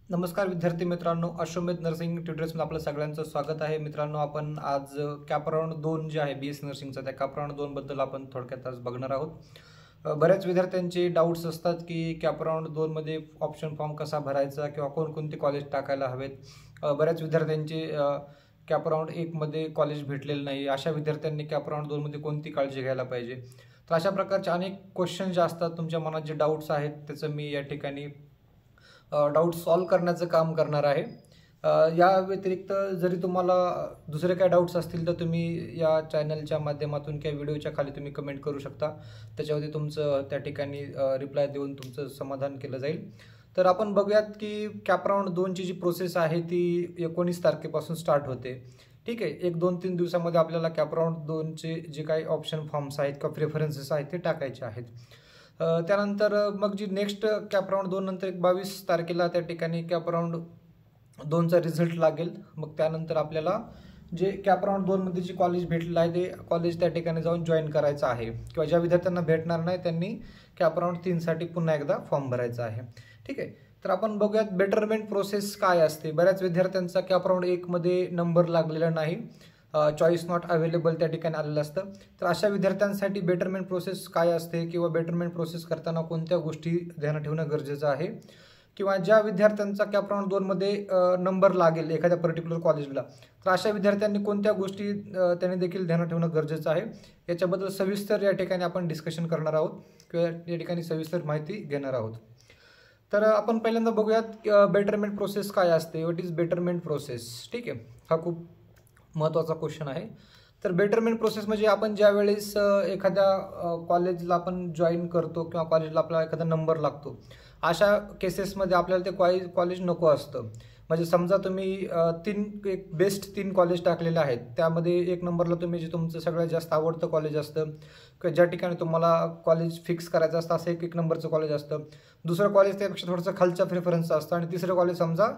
नमस्कार विद्यार्थी मित्रांनो, अश्वमेध नर्सिंग ट्युटर्समध्ये आपलं सगळ्यांचं स्वागत आहे. मित्रांनो, आपण आज कॅप राउंड 2 जे आहे BS नर्सिंगचा, त्या कॅप राउंड 2 बद्दल आपण थोडक्यात आज बघणार आहोत. बऱ्याच विद्यार्थ्यांचे डाऊट्स असतात की कॅप राउंड 2 मध्ये ऑप्शन फॉर्म कसा भरायचा किंवा कोणकोणते कॉलेज टाकायला हवेत. बऱ्याच विद्यार्थ्यांचे कॅप राउंड 1 मध्ये कॉलेज भेटलेलं नाही. अशा विद्यार्थ्यांनी कॅप राउंड 2 मध्ये कोणती काळजी घ्यायला पाहिजे. तर अशा प्रकारचे अनेक क्वेश्चन जे असतात, तुमच्या मनात जे डाऊट्स आहेत त्याचं मी या ठिकाणी डाऊट सॉल्व करण्याचं काम करणार आहे. या व्यतिरिक्त जरी तुम्हाला दुसरे काय डाऊट्स असतील तर तुम्ही या चॅनलच्या माध्यमातून किंवा व्हिडिओच्या खाली तुम्ही कमेंट करू शकता. त्याच्यावरती तुमचं त्या ठिकाणी रिप्लाय देऊन तुमचं समाधान केलं जाईल. तर आपण बघूयात की कॅप राउंड 2ची जी प्रोसेस आहे ती 19 तारखेपासून स्टार्ट होते. ठीक आहे, 1-2-3 दिवसामध्ये आपल्याला कॅप राउंड 2चे जे काही ऑप्शन फॉर्म्स आहेत किंवा प्रेफरन्सेस आहेत ते टाकायचे आहेत. त्यानंतर मग जी नेक्स्ट कॅप राउंड 2 नंतर 22 तारखेला त्या ठिकाणी कॅप राउंड 2चा रिझल्ट लागेल. मग त्यानंतर आपल्याला जे कॅप राउंड 2 मध्ये जे कॉलेज भेटलेलं आहे ते कॉलेज त्या ठिकाणी जाऊन जॉईन करायचं आहे. किंवा ज्या विद्यार्थ्यांना भेटणार नाही त्यांनी कॅप राउंड 3 साठी पुन्हा एकदा फॉर्म भरायचा आहे. ठीक आहे, तर आपण बघूयात बेटरमेंट प्रोसेस काय असते. बऱ्याच विद्यार्थ्यांचा कॅप राउंड 1 मध्ये नंबर लागलेला नाही, चॉईस नॉट अवेलेबल त्या ठिकाणी आलेलं असतं. तर अशा विद्यार्थ्यांसाठी बेटरमेंट प्रोसेस काय असते किंवा बेटरमेंट प्रोसेस करताना कोणत्या गोष्टी ध्यानात ठेवणं गरजेचं आहे, किंवा ज्या विद्यार्थ्यांचा कॅप राउंड 2 मध्ये नंबर लागेल एखाद्या पर्टिक्युलर कॉलेजला, तर अशा विद्यार्थ्यांनी कोणत्या गोष्टी त्यांनी देखील ध्यानात ठेवणं गरजेचं आहे, याच्याबद्दल सविस्तर या ठिकाणी आपण डिस्कशन करणार आहोत किंवा या ठिकाणी सविस्तर माहिती घेणार आहोत. तर आपण पहिल्यांदा बघूयात बेटरमेंट प्रोसेस काय असते. What is betterment process. ठीक आहे, हा खूप महत्त्वाचा क्वेश्चन आहे. तर बेटरमेंट प्रोसेस म्हणजे आपण ज्या वेळेस एखाद्या कॉलेजला आपण जॉईन करतो किंवा कॉलेजला आपला एखादा नंबर लागतो, अशा केसेसमध्ये आपल्याला ते कॉलेज नको असतं. म्हणजे समजा तुम्ही एक बेस्ट 3 कॉलेज टाकलेले आहेत, त्यामध्ये 1 नंबरला तुम्ही जे तुमचं सगळ्यात जास्त आवडतं कॉलेज असतं किंवा ज्या ठिकाणी तुम्हाला कॉलेज फिक्स करायचं असतं असं एक नंबरचं कॉलेज असतं. दुसरं कॉलेज त्यापेक्षा थोडंसं खालच्या प्रेफरन्सचं असतं आणि तिसरं कॉलेज समजा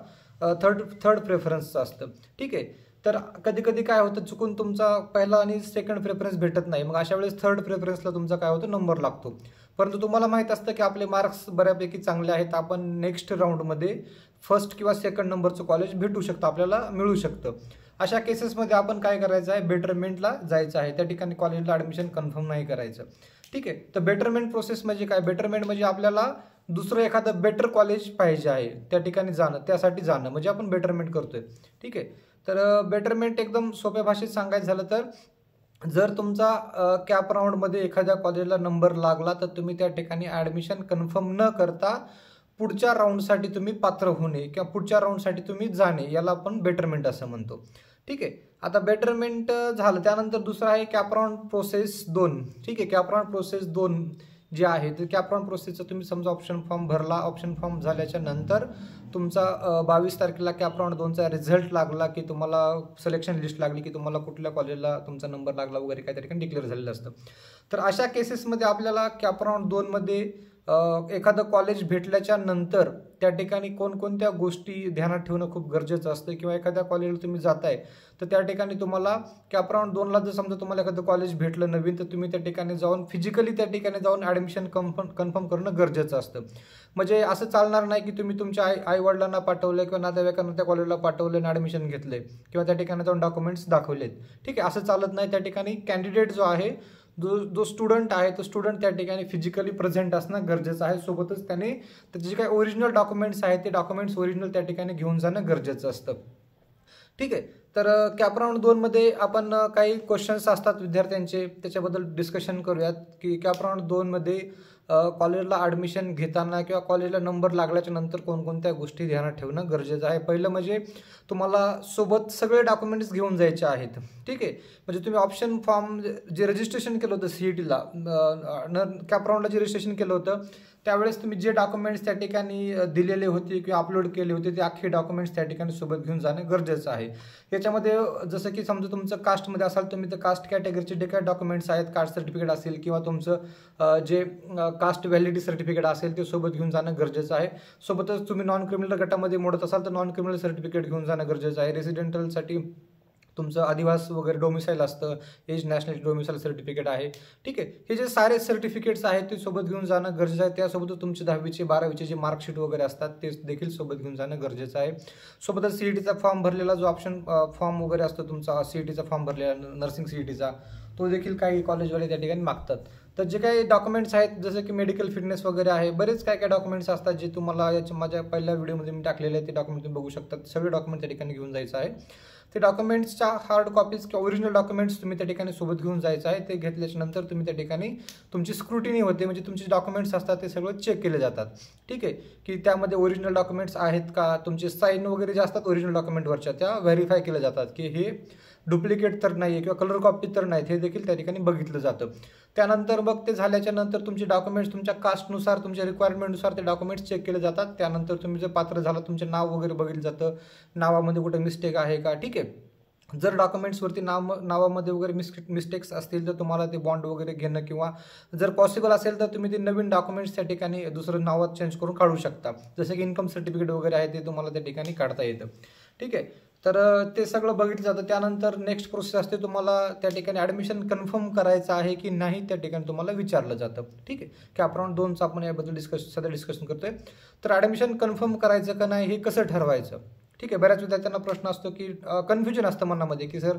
थर्ड प्रेफरन्सचं असतं. ठीक आहे, तर कधी कधी काय होतं, चुकून तुमचा पहिला आणि सेकंड प्रेफरन्स भेटत नाही. मग अशा वेळेस थर्ड प्रेफरन्सला तुमचा काय होतं, नंबर लागतो. परंतु तुम्हाला माहीत असतं की आपले मार्क्स बऱ्यापैकी चांगले आहेत, आपण नेक्स्ट राऊंडमध्ये फर्स्ट किंवा सेकंड नंबरचं कॉलेज भेटू शकतं, आपल्याला मिळू शकतं. अशा केसेसमध्ये आपण काय करायचं आहे, बेटरमेंटला जायचं आहे. त्या ठिकाणी कॉलेजला ॲडमिशन कन्फर्म नाही करायचं. ठीक आहे, तर बेटरमेंट प्रोसेस म्हणजे काय. बेटरमेंट म्हणजे आपल्याला दुसरं एखादं बेटर कॉलेज पाहिजे आहे, त्या ठिकाणी जाणं, त्यासाठी जाणं म्हणजे आपण बेटरमेंट करतोय. ठीक आहे, तर बेटरमेंट एकदम सोप्या भाषेत सांगायचं झालं तर, जर तुमचा कॅप राऊंडमध्ये एखाद्या कॉलेजला नंबर लागला तर तुम्ही त्या ठिकाणी ॲडमिशन कन्फर्म न करता पुढच्या राऊंडसाठी तुम्ही पात्र होणे किंवा पुढच्या राऊंडसाठी तुम्ही जाणे, याला आपण बेटरमेंट असं म्हणतो. ठीक आहे, आता बेटरमेंट झालं. त्यानंतर दुसरं आहे कॅप राऊंड प्रोसेस 2. ठीक आहे, कॅप राऊंड प्रोसेस 2 जे आहे ते कॅप राऊंड प्रोसेसचं तुम्ही समजा ऑप्शन फॉर्म भरला. ऑप्शन फॉर्म झाल्याच्या नंतर तुमचा 22 तारखेला कॅप राऊंड 2चा रिझल्ट लागला की तुम्हाला सिलेक्शन लिस्ट लागली की तुम्हाला कुठल्या कॉलेजला तुमचा नंबर लागला वगैरे काही ठिकाणी डिक्लेअर झालेलं असतं. तर अशा केसेसमध्ये आपल्याला कॅप राऊंड 2 मध्ये एखादं कॉलेज भेटल्याच्या नंतर त्या ठिकाणी कोणकोणत्या गोष्टी ध्यानात ठेवणं खूप गरजेचं असतं. किंवा एखाद्या कॉलेजला तुम्ही जाताय तर त्या ठिकाणी तुम्हाला कॅप राऊंड 2ला जर समजा तुम्हाला एखादं कॉलेज भेटलं नवीन, तर तुम्ही त्या ठिकाणी जाऊन फिजिकली त्या ठिकाणी जाऊन ॲडमिशन कन्फर्म करणं गरजेचं असतं. म्हणजे असं चालणार नाही की तुम्ही तुमच्या आईवडिलांना पाठवलं किंवा नातेवाईकांना त्या कॉलेजला पाठवलं आणि ॲडमिशन घेतले किंवा त्या ठिकाणी जाऊन डॉक्युमेंट्स दाखवलेत. ठीक आहे, असं चालत नाही. त्या ठिकाणी कॅन्डिडेट जो आहे, जो स्टुडंट आहे, तो स्टुडंट त्या ठिकाणी फिजिकली प्रेझेंट असणं गरजेचं आहे. सोबतच त्याने त्याचे जे काही ओरिजिनल डॉक्युमेंट्स आहेत ते डॉक्युमेंट्स ओरिजिनल त्या ठिकाणी घेऊन जाणं गरजेचं असतं. ठीक आहे, तर कॅप राऊंड 2 मध्ये आपण काही क्वेश्चन्स असतात विद्यार्थ्यांचे, त्याच्याबद्दल डिस्कशन करूयात की कॅप राऊंड 2 मध्ये कॉलेजला ॲडमिशन घेताना किंवा कॉलेजला नंबर लागल्याच्या नंतर कोणकोणत्या गोष्टी ध्यानात ठेवणं गरजेचं आहे. पहिलं म्हणजे तुम्हाला सोबत सगळे डॉक्युमेंट्स घेऊन जायचे आहेत. ठीक आहे, म्हणजे तुम्ही ऑप्शन फॉर्म जे रजिस्ट्रेशन केलं होतं CETला, कॅप राऊंडला जे रजिस्ट्रेशन केलं होतं त्यावेळेस तुम्ही जे डॉक्युमेंट्स त्या ठिकाणी दिलेले होते किंवा अपलोड केले होते ते अख्खे डॉक्युमेंट्स त्या ठिकाणी सोबत घेऊन जाणं गरजेचं आहे. याच्यामध्ये जसं की समजा तुमचं कास्टमध्ये असाल, तुम्ही तर कास्ट कॅटेगरीचे जे काही डॉक्युमेंट्स आहेत, कास्ट सर्टिफिकेट असेल किंवा तुमचं जे कास्ट व्हॅलिडिटी सर्टिफिकेट असेल ते सोबत घेऊन जाणं गरजेचं आहे. सोबतच तुम्ही नॉन क्रिमिनल गटामध्ये मोडत असाल तर नॉन क्रिमिनल सर्टिफिकेट घेऊन जाणं गरजेचं आहे. रेसिडेंटलसाठी तुमचं अधिवास वगैरे डोमिसाईल असतं, एज नॅशनल डोमिसाईल सर्टिफिकेट आहे, ठीक आहे. हे जे सारे सर्टिफिकेट्स आहेत ते सोबत घेऊन जाणं गरजेचं आहे. त्यासोबत तुमचे 10वीचे 12वीचे जे मार्कशीट वगैरे असतात ते देखील सोबत घेऊन जाणं गरजेचं आहे. सोबतच CETचा फॉर्म भरलेला जो ऑप्शन फॉर्म वगैरे असतो तुमचा, CETचा फॉर्म भरलेला नर्सिंग CETचा, तो देखील काही कॉलेजवाले त्या ठिकाणी मागतात. तर जे काही डॉक्युमेंट्स आहेत जसं की मेडिकल फिटनेस वगैरे आहे, बरेच काय काय डॉक्युमेंट्स असतात जे तुम्हाला माझ्या पहिल्या व्हिडिओमध्ये मी टाकलेले आहे, ते डॉक्युमेंट तुम्ही बघू शकता. सगळे डॉक्युमेंट त्या ठिकाणी घेऊन जायचं आहे. ते डॉक्युमेंट्सच्या हार्ड कॉपीज किंवा ओरिजिनल डॉक्युमेंट्स तुम्ही त्या ठिकाणी सोबत घेऊन जायचं आहे. ते घेतल्याच्या नंतर तुम्ही त्या ठिकाणी तुमची स्क्रुटिनी होते, म्हणजे तुमचे डॉक्युमेंट्स असतात ते सगळं चेक केले जातात, ठीक आहे. की त्यामध्ये ओरिजिनल डॉक्युमेंट्स आहेत का, तुमचे साईन वगैरे जे असतात ओरिजिनल डॉक्युमेंटवरच्या त्या व्हेरीफाय केल्या जातात की हे डुप्लिकेट तर नाही आहे किंवा कलर कॉपी तर नाहीत, हे देखील त्या ठिकाणी बघितलं जातं. त्यानंतर मग ते झाल्याच्या नंतर तुमचे डॉक्युमेंट्स तुमच्या कास्टनुसार तुमच्या रिक्वायरमेंटनुसार ते डॉक्युमेंट्स चेक केले जातात. त्यानंतर तुम्ही जर पात्र झाला तुमचे नाव वगैरे बघितलं जातं, नावामध्ये कुठे मिस्टेक आहे का, ठीक आहे. जर डॉक्युमेंट्सवरती नावामध्ये वगैरे मिस्टेक्स असतील तर तुम्हाला ते बॉन्ड वगैरे घेणं किंवा जर पॉसिबल असेल तर तुम्ही ते नवीन डॉक्युमेंट्स त्या ठिकाणी दुसरं नावात चेंज करून काढू शकता. जसं की इन्कम सर्टिफिकेट वगैरे आहे ते तुम्हाला त्या ठिकाणी काढता येतं, ठीक आहे. तर ते सगळं बघितलं जातं. त्यानंतर नेक्स्ट प्रोसेस असते, तुम्हाला त्या ठिकाणी ॲडमिशन कन्फर्म करायचं आहे की नाही त्या ठिकाणी तुम्हाला विचारलं जातं, ठीक आहे. कॅपराऊंड 2चं आपण याबद्दल सध्या डिस्कशन करतोय. तर ॲडमिशन कन्फर्म करायचं का नाही हे कसं ठरवायचं, ठीक आहे. बऱ्याच विद्यार्थ्यांना प्रश्न असतो की कन्फ्युजन असतं मनामध्ये की सर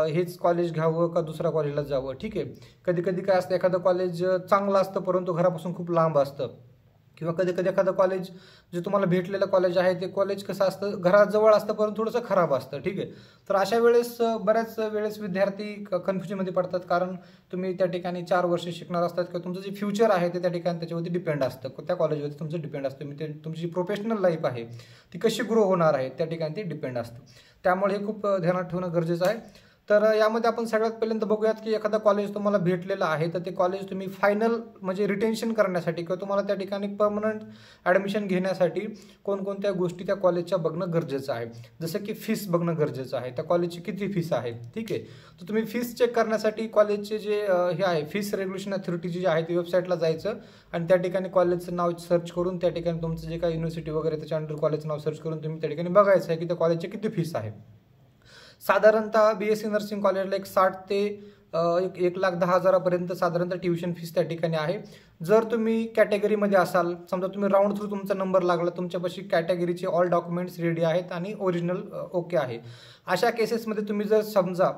हेच कॉलेज घ्यावं का दुसऱ्या कॉलेजला जावं, ठीक आहे. कधी कधी काय असतं, एखादं कॉलेज चांगलं असतं परंतु घरापासून खूप लांब असतं, किंवा कधी कधी एखादं कॉलेज जे तुम्हाला भेटलेलं कॉलेज आहे ते कॉलेज कसं असतं, घराजवळ असतं परंतु थोडंसं खराब असतं, ठीक आहे. तर अशा वेळेस बऱ्याच वेळेस विद्यार्थी कन्फ्युजनमध्ये पडतात, कारण तुम्ही त्या ठिकाणी 4 वर्ष शिकणार असतात किंवा तुमचं जे फ्युचर आहे ते त्या ठिकाणी त्याच्यावरती डिपेंड असतं, त्या कॉलेजवरती तुमचं डिपेंड असतं. तुमची जी प्रोफेशनल लाईफ आहे ती कशी ग्रो होणार आहे त्या ठिकाणी ते डिपेंड असतं. त्यामुळे हे खूप ध्यानात ठेवणं गरजेचं आहे. तर यामध्ये आपण सगळ्यात पहिल्यांदा बघूयात की एखादा कॉलेज तुम्हाला भेटलेलं आहे तर ते कॉलेज तुम्ही फायनल म्हणजे रिटेन्शन करण्यासाठी किंवा तुम्हाला त्या ठिकाणी परमनंट ॲडमिशन घेण्यासाठी कोणकोणत्या गोष्टी त्या कॉलेजच्या बघणं गरजेचं आहे. जसं की फीस बघणं गरजेचं आहे, त्या कॉलेजची किती फीस आहे, ठीक आहे. तर तुम्ही फीस चेक करण्यासाठी कॉलेजचे जे हे आहे फीस रेग्युलेशन अथॉरिटीची जी आहे ती वेबसाईटला जायचं आणि त्या ठिकाणी कॉलेजचं नाव सर्च करून त्या ठिकाणी तुमचं जे काही युनिव्हर्सिटी वगैरे त्याच्या अंडर कॉलेजचं नाव सर्च करून तुम्ही त्या ठिकाणी बघायचं आहे की त्या कॉलेजची किती फीस आहे. साधारणतः BSc नर्सिंग कॉलेजला एक 60 ते 1,10,000पर्यंत साधारणतः ट्युशन फीस त्या ठिकाणी आहे. जर तुम्ही कॅटेगरीमध्ये असाल, समजा तुम्ही राऊंड थ्रू तुमचा नंबर लागला, तुमच्यापाशी कॅटेगरीचे ऑल डॉक्युमेंट्स रेडी आहेत आणि ओरिजिनल ओके आहे, अशा केसेसमध्ये तुम्ही जर समजा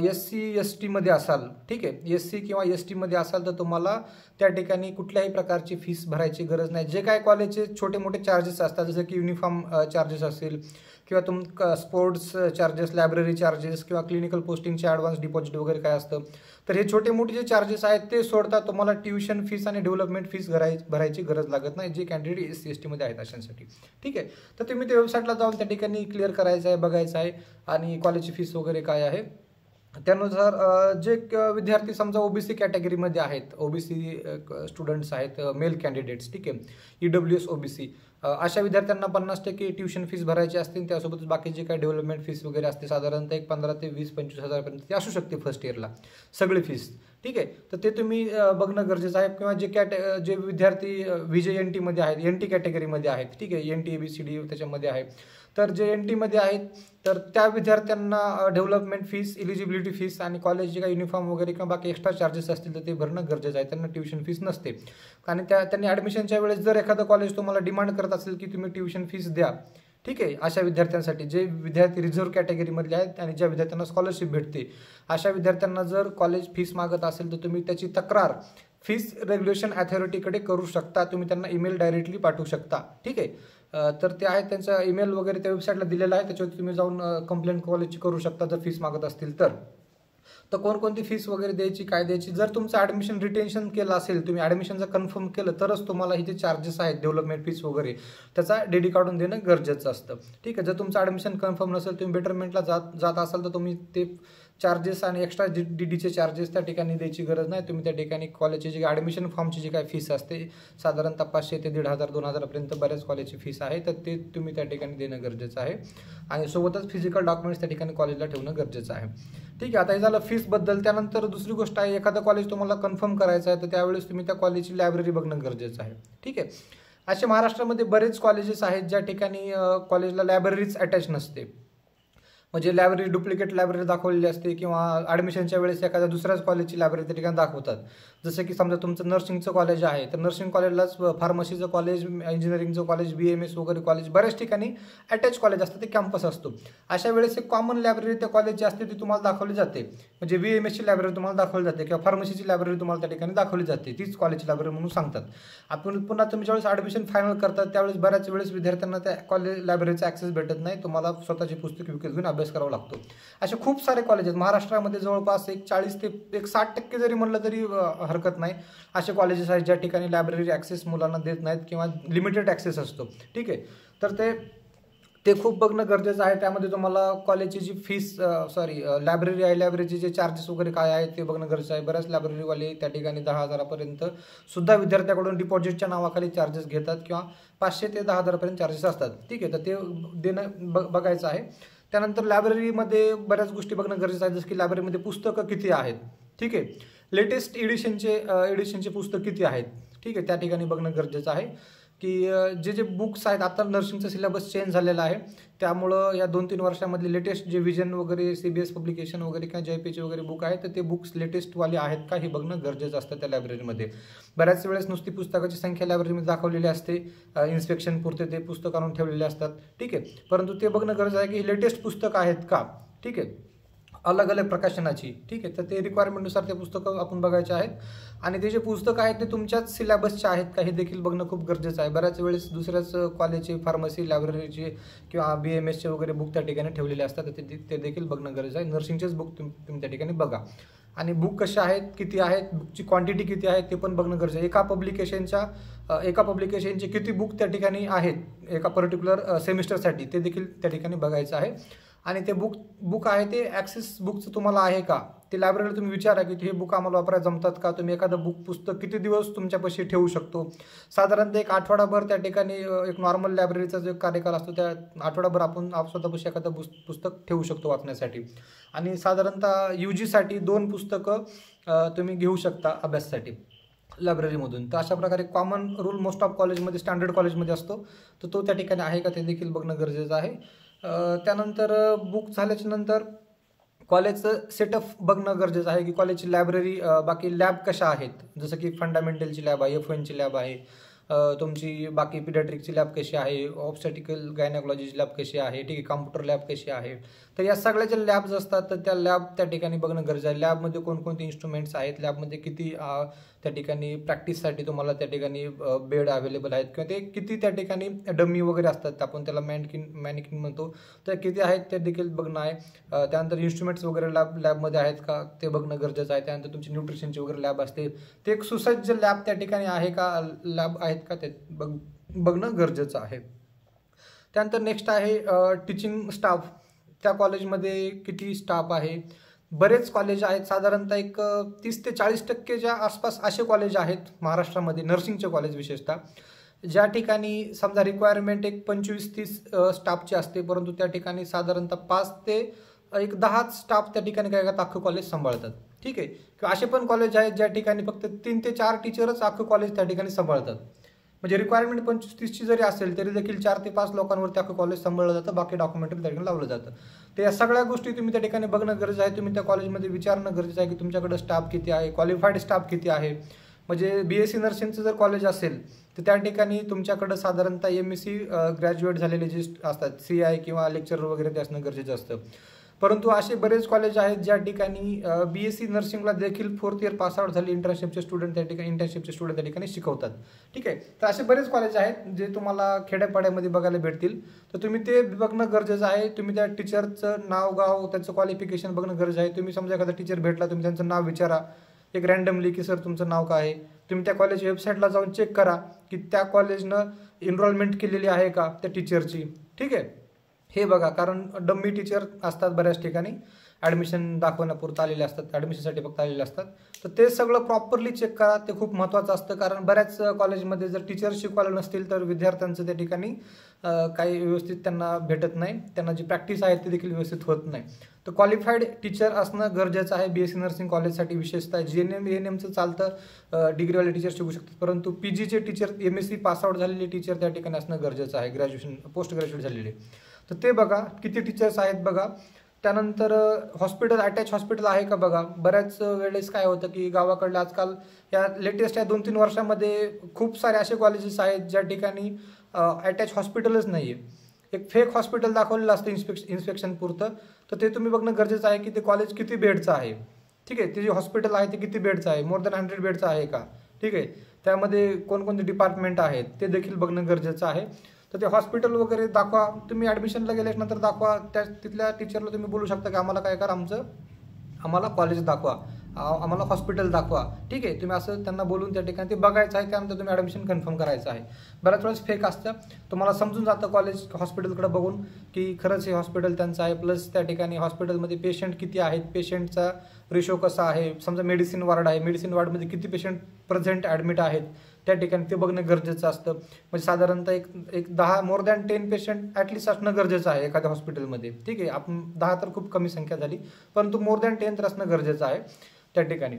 SC ST मध्ये असाल, ठीक आहे, SC किंवा ST मध्ये असाल तर तुम्हाला त्या ठिकाणी कुठल्याही प्रकारची फीस भरायची गरज नाही. जे काय कॉलेजचे छोटे मोठे चार्जेस असतात जसं की युनिफॉर्म चार्जेस असेल किंवा स्पोर्ट्स चार्जेस, लायब्ररी चार्जेस किंवा क्लिनिकल पोस्टिंगचे ॲडव्हान्स डिपॉझिट वगैरे काय असतं, तर हे छोटे मोठे जे चार्जेस आहेत ते सोडता तुम्हाला ट्युशन फीस आणि डेव्हलपमेंट फीस भरायची गरज लागत नाही, जे कॅन्डिडेट SC ST मध्ये आहेत अशांसाठी, ठीक आहे. तर तुम्ही त्या वेबसाईटला जाऊन त्या ठिकाणी क्लिअर करायचं आहे, बघायचं आहे आणि कॉलेजची फीस वगैरे काय आहे. त्यानुसार जे विद्यार्थी समजा OBC कॅटेगरीमध्ये आहेत, OBC स्टुडंट्स आहेत, मेल कॅन्डिडेट्स, ठीक आहे, EWS OBC, अशा विद्यार्थ्यांना 50% ट्युशन फीस भरायची असते. त्यासोबतच बाकी जे काही डेव्हलपमेंट फीस वगैरे असते साधारणतः एक 15 ते 20-25 हजारपर्यंत ती असू शकते फर्स्ट इयरला सगळी फीस, ठीक आहे. तर ते तुम्ही बघणं गरजेचं आहे. किंवा जे विद्यार्थी VJNT मध्ये आहेत, NT कॅटेगरीमध्ये आहेत, ठीक आहे, NT ABCD त्याच्यामध्ये आहे, तर जे NT मध्ये आहेत तर त्या विद्यार्थ्यांना डेव्हलपमेंट फीस, इलिजिबिलिटी फीस आणि कॉलेज जे काही युनिफॉर्म वगैरे किंवा बाकी एक्स्ट्रा चार्जेस असतील तर ते भरणं गरजेचं आहे. त्यांना ट्युशन फीस नसते. आणि त्यांनी ॲडमिशनच्या वेळेस जर एखादं कॉलेज तुम्हाला डिमांड करत असेल की तुम्ही ट्युशन फीस द्या, ठीक आहे, अशा विद्यार्थ्यांसाठी जे विद्यार्थी रिझर्व्ह कॅटेगरीमधले आहेत आणि ज्या विद्यार्थ्यांना स्कॉलरशिप भेटते अशा विद्यार्थ्यांना जर कॉलेज फीस मागत असेल तर तुम्ही त्याची तक्रार फीस रेग्युलेशन अथॉरिटीकडे करू शकता. तुम्ही त्यांना ईमेल डायरेक्टली पाठवू शकता, ठीक आहे. तर ते आहेत, त्यांचा ईमेल वगैरे त्या वेबसाईटला दिलेला आहे, त्याच्यावरती तुम्ही जाऊन कंप्लेंट कॉलेजची करू शकता जर फीस मागत असतील तर. तर कोणकोणती फीस वगैरे द्यायची, काय द्यायची, जर तुमचं ॲडमिशन रिटेन्शन केलं असेल, तुम्ही ॲडमिशनचं कन्फर्म केलं तरच तुम्हाला हे जे चार्जेस आहेत डेव्हलपमेंट फीस वगैरे त्याचा DD काढून देणं गरजेचं असतं, ठीक आहे. जर तुमचं ॲडमिशन कन्फर्म नसेल, तुम्ही बेटरमेंटला जात असाल तर तुम्ही ते चार्जेस आणि एक्स्ट्रा DDचे चार्जेस त्या ठिकाणी द्यायची गरज नाही. तुम्ही त्या ठिकाणी कॉलेजची जी ॲडमिशन फॉर्मची जी काय फीस असते साधारणतः 500 ते 1,500-2,000पर्यंत बऱ्याच कॉलेजची फीस आहे, तर ते तुम्ही त्या ठिकाणी देणं गरजेचं आहे. आणि सोबतच फिजिकल डॉक्युमेंट्स त्या ठिकाणी कॉलेजला ठेवणं गरजेचं आहे, ठीक आहे. आता हे झालं फीसबद्दल. त्यानंतर दुसरी गोष्ट आहे, एखादं कॉलेज तुम्हाला कन्फर्म करायचं आहे तर त्यावेळेस तुम्ही त्या कॉलेजची लायब्ररी बघणं गरजेचं आहे, ठीक आहे. असे महाराष्ट्रामध्ये बरेच कॉलेजेस आहेत ज्या ठिकाणी कॉलेजला लायब्ररीच अटॅच नसते. म्हणजे लायब्ररी डुप्लिकेट लायब्ररी दाखवलेली असते किंवा ॲडमिशनच्या वेळेस एखाद्या दुसऱ्याच कॉलेजची लायब्ररी त्या ठिकाणी दाखवतात. जसं की समजा तुमचं नर्सिंगचं कॉलेज आहे तर नर्सिंग कॉलेजलाच फार्मसीचं कॉलेज, इंजिनिअरिंगचं कॉलेज, BMS वगैरे कॉलेज बऱ्याच ठिकाणी अटॅच कॉलेज असतं, ते कॅम्पस असतो. अशा वेळेस एक कॉमन लायब्ररी त्या कॉलेजची असते ती तुम्हाला दाखवली जाते. म्हणजे BMSची लायब्ररी तुम्हाला दाखवली जाते किंवा फार्मसीची लायब्ररी तुम्हाला त्या ठिकाणी दाखवली जाते, तीच कॉलेजची लायब्ररी म्हणून सांगतात. आपण पुन्हा तुम्ही ज्यावेळेस ॲडमिशन फायनल करतात त्यावेळेस बऱ्याच वेळेस विद्यार्थ्यांना त्या कॉलेज लायब्ररीचा ॲक्सेस भेटत नाही, तुम्हाला स्वतःची पुस्तक विकत घेऊन अभ्यास करावा लागतो. असे खूप सारे कॉलेज आहेत महाराष्ट्रामध्ये, जवळपास एक 40 ते 60% जरी म्हणलं तरी हरकत नाही. असे कॉलेजेस आहेत ज्या ठिकाणी लायब्ररी ॲक्सेस मुलांना देत नाहीत किंवा लिमिटेड ॲक्सेस असतो. ठीक आहे, तर ते खूप बघणं गरजेचं आहे. त्यामध्ये तुम्हाला कॉलेजची जी फीस लायब्ररी आहे, लायब्ररीचे जे चार्जेस वगैरे काय आहेत ते बघणं गरजेचं आहे. बऱ्याच लायब्ररीवाले त्या ठिकाणी 10,000पर्यंत सुद्धा विद्यार्थ्याकडून डिपॉझिटच्या नावाखाली चार्जेस घेतात किंवा 500 ते 10,000पर्यंत चार्जेस असतात. ठीक आहे, तर ते देणं बघायचं आहे. त्यानंतर लायब्ररीमध्ये बऱ्याच गोष्टी बघणं गरजेचं आहे, जसं की लायब्ररीमध्ये पुस्तकं किती आहेत. ठीक आहे, लेटेस्ट एडिशनचे पुस्तक किती आहेत. ठीक आहे, त्या ठिकाणी बघणं गरजेचं आहे की जे बुक्स आहेत, आता नर्सिंगचा सिलेबस चेंज झालेला आहे त्यामुळं या 2-3 वर्षामधले लेटेस्ट जे विजन वगैरे, CBS पब्लिकेशन वगैरे किंवा JPचे वगैरे बुक आहेत तर ते बुक्स लेटेस्टवाले आहेत का हे बघणं गरजेचं असतं त्या लायब्ररीमध्ये. बऱ्याच वेळेस नुसती पुस्तकाची संख्या लायब्ररीमध्ये दाखवलेली असते, इन्स्पेक्शन पुरते ते पुस्तक आणून ठेवलेले असतात. ठीक आहे, परंतु ते बघणं गरजेचं आहे की लेटेस्ट पुस्तकं आहेत का. ठीक आहे, अलग अलग प्रकाशनाची. ठीक आहे, तर ते रिक्वायरमेंटनुसार ते पुस्तकं आपण बघायचे आहेत आणि ते जे पुस्तकं आहेत ते तुमच्याच सिलेबसचे आहेत का हे देखील बघणं खूप गरजेचं आहे. बऱ्याच वेळेस दुसऱ्याच कॉलेजचे, फार्मसी, लायब्ररीचे किंवा BMSचे वगैरे बुक त्या ठिकाणी ठेवलेले असतात, ते देखील बघणं गरजेचं आहे. नर्सिंगचेच बुक तुम्ही त्या ठिकाणी बघा आणि बुक कशा आहेत, किती आहेत, बुकची क्वांटिटी किती आहे ते पण बघणं गरजेचं आहे. एका पब्लिकेशनचे किती बुक त्या ठिकाणी आहेत एका पर्टिक्युलर सेमिस्टरसाठी ते देखील त्या ठिकाणी बघायचं आहे. आणि ते बुक आहे ते ॲक्सेस बुकचं तुम्हाला आहे का, ते लायब्ररीला तुम्ही विचारा की हे बुक आम्हाला वापरायला जमतात का. तुम्ही एखादं पुस्तक किती दिवस तुमच्यापाशी ठेवू शकतो. साधारणतः एक आठवडाभर त्या ठिकाणी एक नॉर्मल लायब्ररीचा जो कार्यकाल असतो त्या आठवडाभर आपण स्वतःपाशी एखादं पुस्तक ठेवू शकतो वाचण्यासाठी. आणि साधारणतः UGसाठी 2 पुस्तकं तुम्ही घेऊ शकता अभ्यासासाठी लायब्ररीमधून. तर अशा प्रकारे कॉमन रूल मोस्ट ऑफ कॉलेजमध्ये, स्टँडर्ड कॉलेजमध्ये असतो, तर तो त्या ठिकाणी आहे का ते देखील बघणं गरजेचं आहे. त्यानंतर बुक झाल्याच्या नंतर कॉलेजचं सेटअप बघणं गरजेचं आहे की कॉलेजची लायब्ररी, बाकी लॅब कशा आहेत, जसं की फंडामेंटलची लॅब आहे, FN लॅब आहे, तुमची बाकी पिडियाट्रिकची लॅब कशी आहे, ऑब्स्टेटिकल गायनेकॉलॉजीची लॅब कशी आहे. ठीक आहे, कॉम्प्युटर लॅब कशी आहे. तर या सगळ्या ज्या लॅब्स असतात तर त्या लॅब त्या ठिकाणी बघणं गरजेचं आहे. लॅबमध्ये कोणकोणते इन्स्ट्रुमेंट्स आहेत, लॅबमध्ये किती त्या ठिकाणी प्रॅक्टिससाठी तुम्हाला त्या ठिकाणी बेड अवेलेबल आहेत किंवा ते किती त्या ठिकाणी डमी वगैरे असतात, आपण त्याला मॅनिकिन म्हणतो, तर किती आहेत ते देखील बघणं आहे. त्यानंतर इन्स्ट्रुमेंट्स वगैरे लॅबमध्ये आहेत का ते बघणं गरजेचं आहे. त्यानंतर तुमची न्यूट्रिशनची वगैरे लॅब असते, ते एक सुसज्ज लॅब त्या ठिकाणी आहे का, लॅब आहेत का ते बघणं गरजेचं आहे. त्यानंतर नेक्स्ट आहे टीचिंग स्टाफ. त्या कॉलेजमध्ये किती स्टाफ आहे. बरेच कॉलेज आहेत, साधारणतः एक 30 ते 40%च्या आसपास असे कॉलेज आहेत महाराष्ट्रामध्ये, नर्सिंगचे कॉलेज विशेषतः, ज्या ठिकाणी समजा रिक्वायरमेंट एक 25-30 स्टाफची असते, परंतु त्या ठिकाणी साधारणतः 5 ते एक 10 स्टाफ त्या ठिकाणी काय करतात, अख्खं कॉलेज सांभाळतात. ठीक आहे, किंवा असे पण कॉलेज आहेत ज्या ठिकाणी फक्त 3 ते 4 टीचरच अख्खं कॉलेज त्या ठिकाणी सांभाळतात. म्हणजे रिक्वायरमेंट 25-30ची जरी असेल तरी देखील 4 ते 5 लोकांवरती अख्खं कॉलेज सांभाळलं जातं, बाकी डॉक्युमेंटरी त्या ठिकाणी लावलं जातं. तर या सगळ्या गोष्टी तुम्ही त्या ठिकाणी बघणं गरजेचं आहे. तुम्ही त्या कॉलेजमध्ये विचारणं गरजेचं आहे की तुमच्याकडे स्टाफ किती आहे, क्वालिफाईड स्टाफ किती आहे. म्हणजे BSc नर्सिंगचं जर कॉलेज असेल तर त्या ठिकाणी तुमच्याकडं साधारणतः MSc ग्रॅज्युएट झालेले जे असतात, CI किंवा लेक्चरर वगैरे ते असणं गरजेचं असतं. परंतु असे बरेच कॉलेज आहेत ज्या ठिकाणी BSc नर्सिंगला देखील 4th इयर पास आउट झाले इंटर्नशिपचे स्टुडंट त्या ठिकाणी शिकवतात. ठीक आहे, तर असे बरेच कॉलेज आहेत जे तुम्हाला खेड्यापाड्यामध्ये बघायला भेटतील, तर तुम्ही ते बघणं गरजेचं आहे. तुम्ही त्या टीचरचं नाव गाव त्यांचं क्वालिफिकेशन बघणं गरजेचं आहे. तुम्ही समजा एखादा टीचर भेटला, तुम्ही त्यांचं नाव विचारा एक रँडमली की सर तुमचं नाव काय आहे. तुम्ही त्या कॉलेज वेबसाईटला जाऊन चेक करा की त्या कॉलेजनं एनरोलमेंट केलेली आहे का त्या टीचरची. ठीक आहे, हे बघा, कारण डम्मी टीचर असतात बऱ्याच ठिकाणी, ॲडमिशन दाखवण्यापुरतं आलेले असतात, ॲडमिशनसाठी फक्त आलेले असतात. तर ते सगळं प्रॉपरली चेक करा, ते खूप महत्त्वाचं असतं. कारण बऱ्याच कॉलेजमध्ये जर टीचर शिकवायला नसतील तर विद्यार्थ्यांचं त्या ठिकाणी काही व्यवस्थित त्यांना भेटत नाही, त्यांना जी प्रॅक्टिस आहे ती देखील व्यवस्थित होत नाही. तर क्वालिफाईड टीचर असणं गरजेचं आहे BSc नर्सिंग कॉलेजसाठी. विशेषतः GNM ANMचं चालतं, डिग्रीवाले टीचर शिकू शकतात, परंतु PGचे टीचर, MSc पासआउट झालेले टीचर त्या ठिकाणी असणं गरजेचं आहे, ग्रॅज्युएशन पोस्ट ग्रॅज्युएट झालेले. तर ते बघा किती टीचर्स आहेत बघा. त्यानंतर हॉस्पिटल, अटॅच हॉस्पिटल आहे का बघा. बऱ्याच वेळेस काय होतं की गावाकडले आजकाल या लेटेस्ट या 2-3 वर्षामध्ये खूप सारे असे कॉलेजेस आहेत ज्या ठिकाणी अटॅच हॉस्पिटलच नाही आहे. एक फेक हॉस्पिटल दाखवलेलं असतं इन्स्पेक्शन पुरतं. तर ते तुम्ही बघणं गरजेचं आहे की ते कॉलेज किती बेडचं आहे. ठीक आहे, ते जे हॉस्पिटल आहे ते किती बेडचं आहे, मोर दॅन 100 बेडचं आहे का. ठीक आहे, त्यामध्ये कोणकोणते डिपार्टमेंट आहेत ते देखील बघणं गरजेचं आहे. तर ते हॉस्पिटल वगैरे दाखवा. तुम्ही ॲडमिशनला गेल्यानंतर दाखवा. तिथल्या टीचरला तुम्ही बोलू शकता की आम्हाला काय करा, आम्हाला कॉलेज दाखवा, आम्हाला हॉस्पिटल दाखवा. ठीक आहे, तुम्ही असं त्यांना बोलून त्या ठिकाणी ते बघायचं आहे. त्यानंतर तुम्ही ॲडमिशन कन्फर्म करायचं आहे. बऱ्याच वेळेस फेक असतं, तुम्हाला समजून जातं कॉलेज हॉस्पिटलकडे बघून की खरंच हे हॉस्पिटल त्यांचं आहे. प्लस त्या ठिकाणी हॉस्पिटलमध्ये पेशंट किती आहेत, पेशंटचा रेशो कसा आहे. समजा मेडिसिन वॉर्ड आहे, मेडिसिन वॉर्डमध्ये किती पेशंट प्रेझेंट ॲडमिट आहेत त्या ठिकाणी ते बघणं गरजेचं असतं. म्हणजे साधारणतः एक 10 मोर दॅन 10 पेशंट ॲटलिस्ट असणं गरजेचं आहे एखाद्या हॉस्पिटलमध्ये. ठीक आहे, आपण 10 तर खूप कमी संख्या झाली, परंतु मोर दॅन 10 तर असणं गरजेचं आहे त्या ठिकाणी.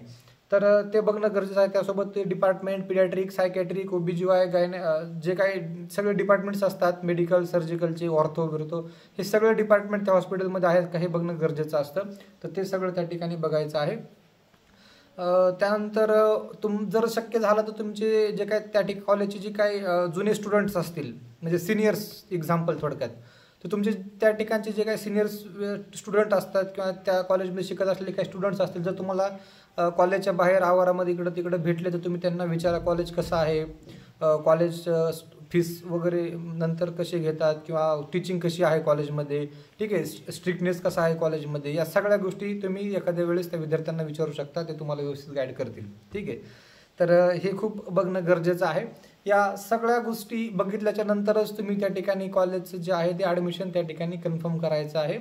तर ते बघणं गरजेचं आहे. त्यासोबत ते डिपार्टमेंट, पिडियाट्रिक, सायकॅट्रिक, OBGY, जे काही सगळे डिपार्टमेंट्स असतात, मेडिकल, सर्जिकलचे, ऑर्थो, बिर्थो, हे सगळे डिपार्टमेंट त्या हॉस्पिटलमध्ये आहेत का हे बघणं गरजेचं असतं. तर ते सगळं त्या ठिकाणी बघायचं आहे. त्यानंतर जर शक्य झालं तर तुमचे जे काय त्या कॉलेजचे जे काही जुने स्टुडंट्स असतील, म्हणजे सिनियर्स एक्झाम्पल थोडक्यात, तर तुमचे त्या ठिकाणचे जे काही सिनियर्स स्टुडंट असतात किंवा त्या कॉलेजमध्ये शिकत असलेले काही स्टुडंट्स असतील, जर तुम्हाला कॉलेजच्या बाहेर आवारामध्ये इकडं तिकडं भेटले तर तुम्ही त्यांना विचारा कॉलेज कसं आहे, कॉलेज फीस वगैरे नंतर कसे घेतात किंवा टीचिंग कशी आहे कॉलेजमध्ये. ठीक आहे, स्ट्रिक्टनेस कसा आहे कॉलेजमध्ये, या सगळ्या गोष्टी तुम्ही एखाद्या वेळेस त्या विद्यार्थ्यांना विचारू शकता. ते तुम्हाला व्यवस्थित गाईड करतील. ठीक आहे, तर हे खूप बघणं गरजेचं आहे. या सगळ्या गोष्टी बघितल्याच्या नंतरच तुम्ही त्या ठिकाणी कॉलेजचं जे आहे ते ॲडमिशन त्या ठिकाणी कन्फर्म करायचं आहे.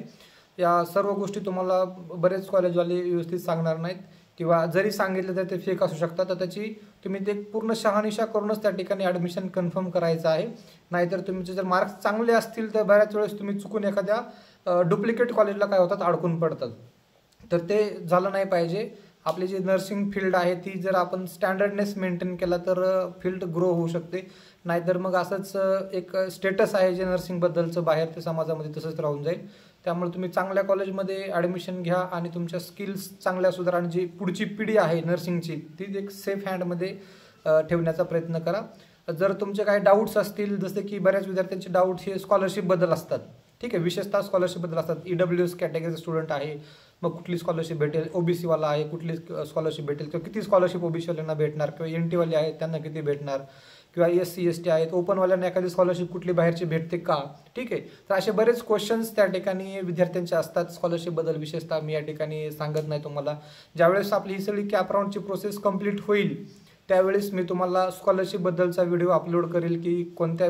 या सर्व गोष्टी तुम्हाला बरेच कॉलेजवाले व्यवस्थित सांगणार नाहीत किंवा जरी सांगितलं तर ते फेक असू शकतात. तर त्याची तुम्ही ते पूर्ण शहानिशा करूनच त्या ठिकाणी ॲडमिशन कन्फर्म करायचं आहे. नाहीतर तुमचे जर मार्क्स चांगले असतील तर बऱ्याच वेळेस तुम्ही चुकून एखाद्या डुप्लिकेट कॉलेजला काय होतात, अडकून पडतात. तर ते झालं नाही पाहिजे. आपली जी नर्सिंग फील्ड आहे ती जर आपण स्टँडर्डनेस मेंटेन केला तर फील्ड ग्रो होऊ शकते. नाहीतर मग असंच एक स्टेटस आहे जे नर्सिंगबद्दलचं बाहेर ते समाजामध्ये तसंच राहून जाईल. त्यामुळे तुम्ही चांगल्या कॉलेजमध्ये ॲडमिशन घ्या आणि तुमच्या स्किल्स चांगल्या सुधारा आणि जी पुढची पिढी आहे नर्सिंगची ती एक सेफ हँडमध्ये ठेवण्याचा प्रयत्न करा. जर तुमचे काही डाऊट्स असतील, जसे की बऱ्याच विद्यार्थ्यांचे डाऊट्स हे स्कॉलरशिपबद्दल असतात. ठीक आहे, विशेषतः स्कॉलरशिपबद्दल असतात. EWS कॅटेगरीचा स्टुडंट आहे, मग कुठली स्कॉलरशिप भेटेल, OBCवाला आहे कुठली स्कॉलरशिप भेटेल, किंवा किती स्कॉलरशिप OBCवाल्यांना भेटणार, किंवा NT वाले आहेत त्यांना किती भेटणार, किंवा SC ST आहेत ओपनवाल्यांना एखादी स्कॉलरशिप कुठली बाहेरची भेटते का. ठीक आहे, तर असे बरेच क्वेश्चन्स त्या ठिकाणी विद्यार्थ्यांचे असतात स्कॉलरशिपबद्दल. विशेषतः मी या ठिकाणी सांगत नाही तुम्हाला. ज्यावेळेस आपली ही सगळी कॅपराऊंडची प्रोसेस कंप्लीट होईल त्यावेळेस मी तुम्हाला स्कॉलरशिपबद्दलचा व्हिडिओ अपलोड करेल की कोणत्या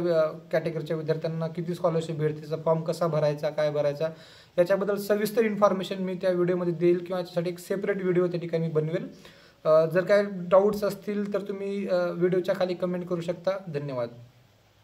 कॅटेगरीच्या विद्यार्थ्यांना किती स्कॉलरशिप भेटते, त्याचा फॉर्म कसा भरायचा, काय भरायचा, याच्याबद्दल सविस्तर इन्फॉर्मेशन मी त्या व्हिडिओमध्ये देईल किंवा याच्यासाठी एक सेपरेट व्हिडिओ त्या ठिकाणी बनवेल. जर काय डाऊट्स असतील तर तुम्ही व्हिडिओच्या खाली कमेंट करू शकता. धन्यवाद.